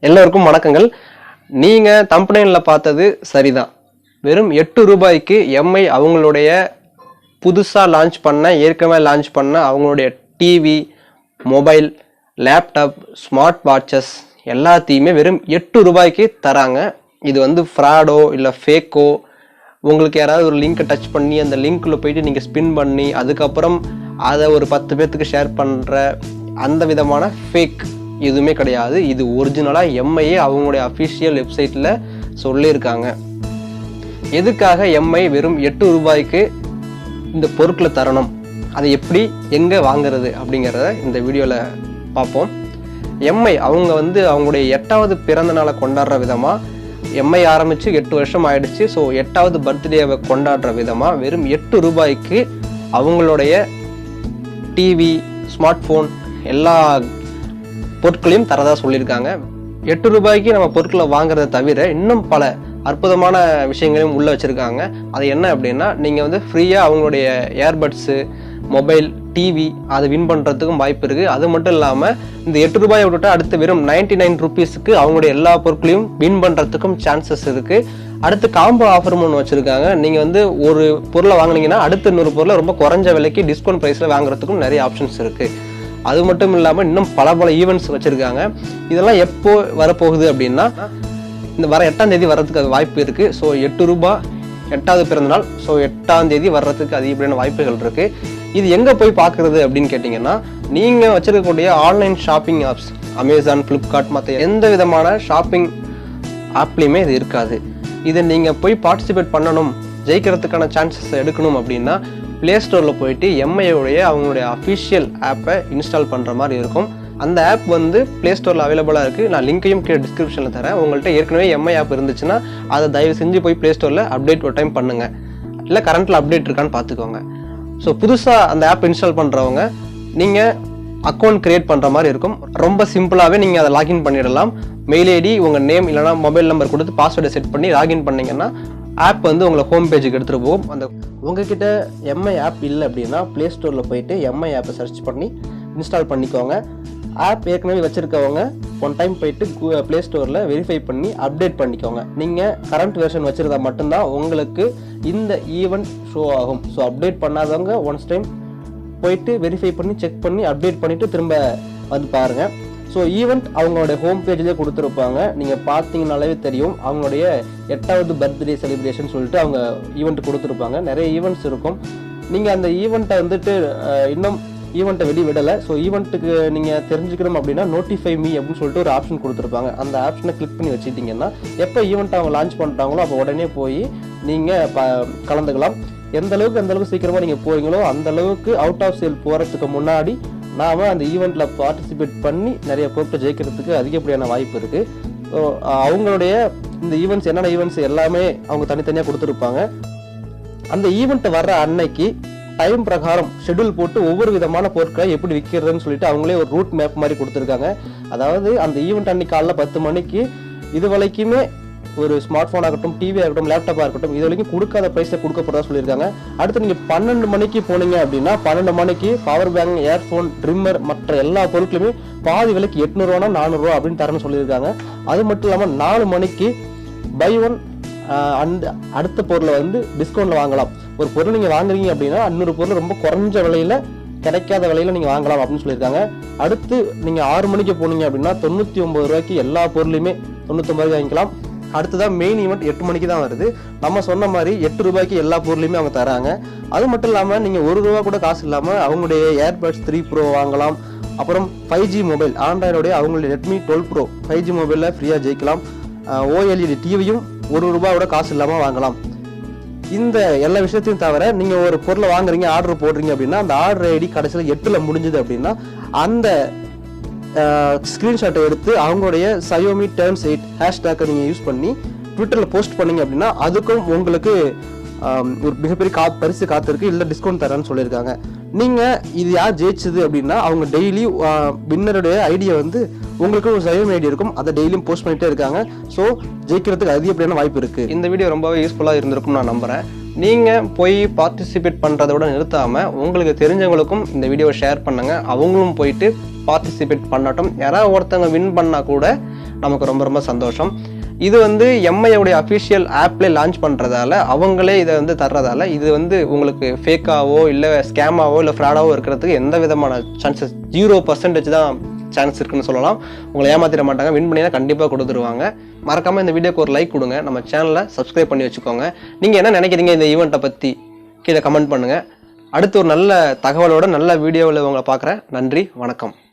எல்லோருக்கும் வணக்கங்கள். நீங்க தம்பனேல்ல பார்த்தது சரிதான். வெறும் 8 ரூபாய்க்கு எம்ஐ அவங்களுடைய புதுசா ஏற்கனவே லான்ச் பண்ண அவங்களுடைய TV, mobile, laptop, smart watches எல்லாத்தையுமே வெறும் 8 ரூபாய்க்கு தராங்க. இது வந்து ஃப்ராடோ இல்லை ஃபேக்கோ, உங்களுக்கு யாராவது ஒரு லிங்க்கை டச் பண்ணி அந்த லிங்க்குள்ள போயிட்டு நீங்கள் ஸ்பின் பண்ணி அதுக்கப்புறம் அதை ஒரு 10 பேர்த்துக்கு ஷேர் பண்ணுற அந்த விதமான ஃபேக் எதுவுமே கிடையாது. இது ஒரிஜினலாக எம்ஐயே அவங்களுடைய அஃபிஷியல் வெப்சைட்டில் சொல்லியிருக்காங்க. எதுக்காக எம்ஐ வெறும் 8 ரூபாய்க்கு இந்த பொருட்களை தரணும், அதை எப்படி எங்கே வாங்குறது அப்படிங்கிறத இந்த வீடியோவில் பார்ப்போம். எம்ஐ அவங்க வந்து அவங்களுடைய 8வது பிறந்த நாளை கொண்டாடுற விதமாக எம்ஐ ஆரம்பித்து 8 வருஷம் ஆயிடுச்சு. ஸோ 8வது பர்த்டேவை கொண்டாடுற விதமாக வெறும் 8 ரூபாய்க்கு அவங்களுடைய டிவி, ஸ்மார்ட் ஃபோன் எல்லா பொருட்களையும் தரதா சொல்லியிருக்காங்க. 8 ரூபாய்க்கு நம்ம பொருட்களை வாங்குறத தவிர இன்னும் பல அற்புதமான விஷயங்களையும் உள்ள வச்சிருக்காங்க. அது என்ன அப்படின்னா, நீங்கள் வந்து ஃப்ரீயாக அவங்களுடைய ஏர்பட்ஸு, மொபைல், டிவி அதை வின் பண்ணுறதுக்கும் வாய்ப்பு இருக்குது. அது மட்டும் இல்லாமல் இந்த 8 ரூபாயை விட்டுட்டு அடுத்து வெறும் 99 ருபீஸுக்கு அவங்களுடைய எல்லா பொருட்களையும் வின் பண்ணுறதுக்கும் சான்சஸ் இருக்குது. அடுத்து காம்போ ஆஃபரும் ஒன்று வச்சுருக்காங்க. நீங்கள் வந்து ஒரு பொருளை வாங்கினீங்கன்னா அடுத்து இன்னொரு பொருளை ரொம்ப குறைஞ்ச விலைக்கு டிஸ்கவுண்ட் ப்ரைஸில் வாங்குறதுக்கும் நிறைய ஆப்ஷன்ஸ் இருக்குது. அது மட்டும் இல்லாமல் இன்னும் பல ஈவெண்ட்ஸ் வச்சுருக்காங்க. இதெல்லாம் எப்போ வரப்போகுது அப்படின்னா, இந்த வர 8ஆம் தேதி வர்றதுக்கு அது வாய்ப்பு இருக்குது. ஸோ 8 ரூபாய் 8வது பிறந்தநாள், ஸோ 8ஆம் தேதி வர்றதுக்கு அதிகப்படியான வாய்ப்புகள் இருக்குது. இது எங்கே போய் பார்க்குறது அப்படின்னு கேட்டிங்கன்னா, நீங்கள் வச்சுருக்கக்கூடிய online shopping apps Amazon, Flipkart மற்ற எந்த விதமான ஷாப்பிங் ஆப்லேயுமே இது இருக்காது. இதை நீங்கள் போய் பார்ட்டிசிபேட் பண்ணணும், ஜெயிக்கிறதுக்கான சான்சஸ் எடுக்கணும் அப்படின்னா ப்ளே ஸ்டோரில் போயிட்டு எம்ஐயோடைய அவங்களுடைய அஃபிஷியல் ஆப்பை இன்ஸ்டால் பண்ணுற மாதிரி இருக்கும். அந்த ஆப் வந்து ப்ளே ஸ்டோரில் அவைலபிளாக இருக்குது. நான் லிங்க்கையும் கீழே டிஸ்கிரிப்ஷனில் தரேன். உங்கள்கிட்ட ஏற்கனவே எம்ஐ ஆப் இருந்துச்சுன்னா அதை தயவு செஞ்சு போய் ப்ளே ஸ்டோரில் அப்டேட் ஒரு டைம் பண்ணுங்கள். இல்லை கரண்ட்டில் அப்டேட் இருக்கான்னு பார்த்துக்கோங்க. ஸோ புதுசாக அந்த ஆப் இன்ஸ்டால் பண்ணுறவங்க நீங்கள் அக்கௌண்ட் க்ரியேட் பண்ணுற மாதிரி இருக்கும். ரொம்ப சிம்பிளாகவே நீங்கள் அதை லாகின் பண்ணிடலாம். மெயில் ஐடி, உங்கள் நேம் இல்லைனா மொபைல் நம்பர் கொடுத்து பாஸ்வேர்டை செட் பண்ணி லாகின் பண்ணிங்கன்னா ஆப் வந்து உங்களை ஹோம் பேஜுக்கு எடுத்துகிட்டு போகும். அந்த உங்ககிட்ட எம்ஐ ஆப் இல்லை அப்படின்னா ப்ளே ஸ்டோரில் போயிட்டு எம்ஐ ஆப்பை சர்ச் பண்ணி இன்ஸ்டால் பண்ணிக்கோங்க. ஆப் ஏற்கனவே வச்சுருக்கவங்க ஒன் டைம் போயிட்டு ப்ளே ஸ்டோரில் வெரிஃபை பண்ணி அப்டேட் பண்ணிக்கோங்க. நீங்கள் கரண்ட் வெர்ஷன் வச்சுருந்தா மட்டும்தான் உங்களுக்கு இந்த ஈவெண்ட் ஷோ ஆகும். ஸோ அப்டேட் பண்ணாதவங்க ஒன்ஸ் டைம் போயிட்டு வெரிஃபை பண்ணி செக் பண்ணி அப்டேட் பண்ணிவிட்டு திரும்ப வந்து பாருங்கள். ஸோ ஈவெண்ட் அவங்களுடைய ஹோம் பேஜ்லேயே கொடுத்துருப்பாங்க. நீங்கள் பார்த்தீங்கன்னாலே தெரியும். அவங்களுடைய 8வது பர்த்டே செலிப்ரேஷன் சொல்லிட்டு அவங்க ஈவெண்ட் கொடுத்துருப்பாங்க. நிறைய ஈவெண்ட்ஸ் இருக்கும். நீங்கள் அந்த ஈவெண்ட்டை வந்துட்டு இன்னும் ஈவெண்ட்டை விடலை. ஸோ ஈவெண்ட்டுக்கு நீங்கள் தெரிஞ்சுக்கணும் அப்படின்னா நோட்டிஃபை மீ அப்படின்னு சொல்லிட்டு ஒரு ஆப்ஷன் கொடுத்துருப்பாங்க. அந்த ஆப்ஷனை கிளிக் பண்ணி வச்சுட்டிங்கன்னா எப்போ ஈவெண்ட் அவங்க லான்ச் பண்ணுறாங்களோ அப்போ உடனே போய் நீங்கள் கலந்துக்கலாம். எந்த அளவுக்கு சீக்கிரமாக நீங்கள் போகிறீங்களோ அந்த அளவுக்கு அவுட் ஆஃப் சேல் போகிறதுக்கு முன்னாடி நாம் அந்த ஈவெண்ட்டில் பார்ட்டிசிபேட் பண்ணி நிறைய பொருட்கள் ஜெயிக்கிறதுக்கு அதிகப்படியான வாய்ப்பு இருக்குது. ஸோ அவங்களுடைய இந்த ஈவெண்ட்ஸ் என்னென்ன ஈவெண்ட்ஸ் எல்லாமே அவங்க தனித்தனியாக கொடுத்துருப்பாங்க. அந்த ஈவெண்ட்டை வர்ற அன்னைக்கு டைம் பிரகாரம் ஷெட்யூல் போட்டு ஒவ்வொரு விதமான பொருட்களை எப்படி விற்கிறதுன்னு சொல்லிட்டு அவங்களே ஒரு ரூட் மேப் மாதிரி கொடுத்துருக்காங்க. அதாவது அந்த ஈவெண்ட் அன்னைக்கு காலைல 10 மணிக்கு இது வரைக்குமே ஒரு ஸ்மார்ட் ஃபோன் ஆகட்டும், டிவி ஆகட்டும், லேப்டாப்பாக இருக்கட்டும், இது வரைக்கும் கொடுக்காத ப்ரைஸில் கொடுக்கப்படுறதா சொல்லியிருக்காங்க. அடுத்து நீங்கள் 12 மணிக்கு போனீங்க அப்படின்னா 12 மணிக்கு பவர் பேங்க், இயர்ஃபோன், ட்ரிம்மர் மற்ற எல்லா பொருட்களுமே பாதி விலைக்கு 800 ரூபா 400 ரூபா அப்படின்னு தரணும்னு சொல்லியிருக்காங்க. அது மட்டும் இல்லாமல் 4 மணிக்கு பை ஒன் அந்த அடுத்த பொருளை வந்து டிஸ்கவுண்ட்டில் வாங்கலாம். ஒரு பொருள் நீங்கள் வாங்குறீங்க அப்படின்னா இன்னொரு பொருள் ரொம்ப குறைஞ்ச விலையில் கிடைக்காத விலையில் நீங்கள் வாங்கலாம் அப்படின்னு சொல்லியிருக்காங்க. அடுத்து நீங்கள் 6 மணிக்கு போனீங்க அப்படின்னா 99 ரூபாய்க்கு எல்லா பொருளையுமே 99 ரூபாய்க்கு வாங்கிக்கலாம். அடுத்ததான் மெயின் ஈவெண்ட் 8 மணிக்கு தான் வருது. நம்ம சொன்ன மாதிரி 8 ரூபாய்க்கு எல்லா பொருளையுமே அவங்க தராங்க. அது மட்டும் இல்லாமல் நீங்கள் 1 ரூபா கூட காசு இல்லாமல் அவங்களுடைய ஏர்பட்ஸ் 3 ப்ரோ வாங்கலாம். அப்புறம் 5G மொபைல் ஆண்ட்ராய்டோடைய அவங்களுடைய ரெட்மி 12 ப்ரோ 5G மொபைலில் ஃப்ரீயாக ஜெயிக்கலாம். OLED டிவியும் 1 ரூபாயோட காசு இல்லாமல் வாங்கலாம். இந்த எல்லா விஷயத்தையும் தவிர நீங்கள் ஒரு பொருளை வாங்குறீங்க, ஆர்டர் போடுறீங்க அப்படின்னா அந்த ஆர்டர் ஐடி கடைசியில் 8ல் முடிஞ்சுது அப்படின்னா அந்த ஸ்க்ரீன்ஷாட்டை எடுத்து அவங்களுடைய Xiaomi turns 8 ஹேஷ்டேக்கை நீங்கள் யூஸ் பண்ணி ட்விட்டரில் போஸ்ட் பண்ணீங்க அப்படின்னா அதுக்கும் உங்களுக்கு ஒரு மிகப்பெரிய பரிசு காத்திருக்கு, இல்லை டிஸ்கவுண்ட் தரேன்னு சொல்லியிருக்காங்க. நீங்கள் இது யார் ஜெயிச்சது அப்படின்னா அவங்க டெய்லி வின்னருடைய ஐடியை வந்து உங்களுக்கு ஒரு Xiaomi ஐடி இருக்கும், அதை டெய்லியும் போஸ்ட் பண்ணிகிட்டே இருக்காங்க. ஸோ ஜெயிக்கிறதுக்கு அதிகப்படியான வாய்ப்பு இருக்குது. இந்த வீடியோ ரொம்பவே யூஸ்ஃபுல்லாக இருந்திருக்கும் நான் நம்புகிறேன். நீங்கள் போய் பார்ட்டிசிபேட் பண்ணுறதோட நிறுத்தாமல் உங்களுக்கு தெரிஞ்சவங்களுக்கும் இந்த வீடியோவை ஷேர் பண்ணுங்கள். அவங்களும் போயிட்டு பார்ட்டிசிபேட் பண்ணட்டும். யாராவது ஒருத்தவங்க வின் பண்ணால் கூட நமக்கு ரொம்ப ரொம்ப சந்தோஷம். இது எம்ஐயோடைய அஃபிஷியல் ஆப்லேயே லான்ச் பண்ணுறதால அவங்களே இதை தர்றதால இது உங்களுக்கு ஃபேக்காவோ இல்லை ஸ்கேமாவோ இல்லை ஃப்ராடாவோ இருக்கிறதுக்கு எந்த விதமான சான்சஸ் 0% தான் சான்ஸ் இருக்குன்னு சொல்லலாம். உங்களை ஏமாத்திட மாட்டாங்க. வின் பண்ணினா கண்டிப்பாக கொடுத்துருவாங்க. மறக்காமல் இந்த வீடியோக்கு ஒரு லைக் கொடுங்க. நம்ம சேனலை சப்ஸ்கிரைப் பண்ணி வச்சுக்கோங்க. நீங்கள் என்ன நினைக்கிறீங்க இந்த ஈவெண்ட்டை பற்றி கீழே கமெண்ட் பண்ணுங்கள். அடுத்து ஒரு நல்ல தகவலோட நல்ல வீடியோவில் உங்களை பார்க்குறேன். நன்றி, வணக்கம்.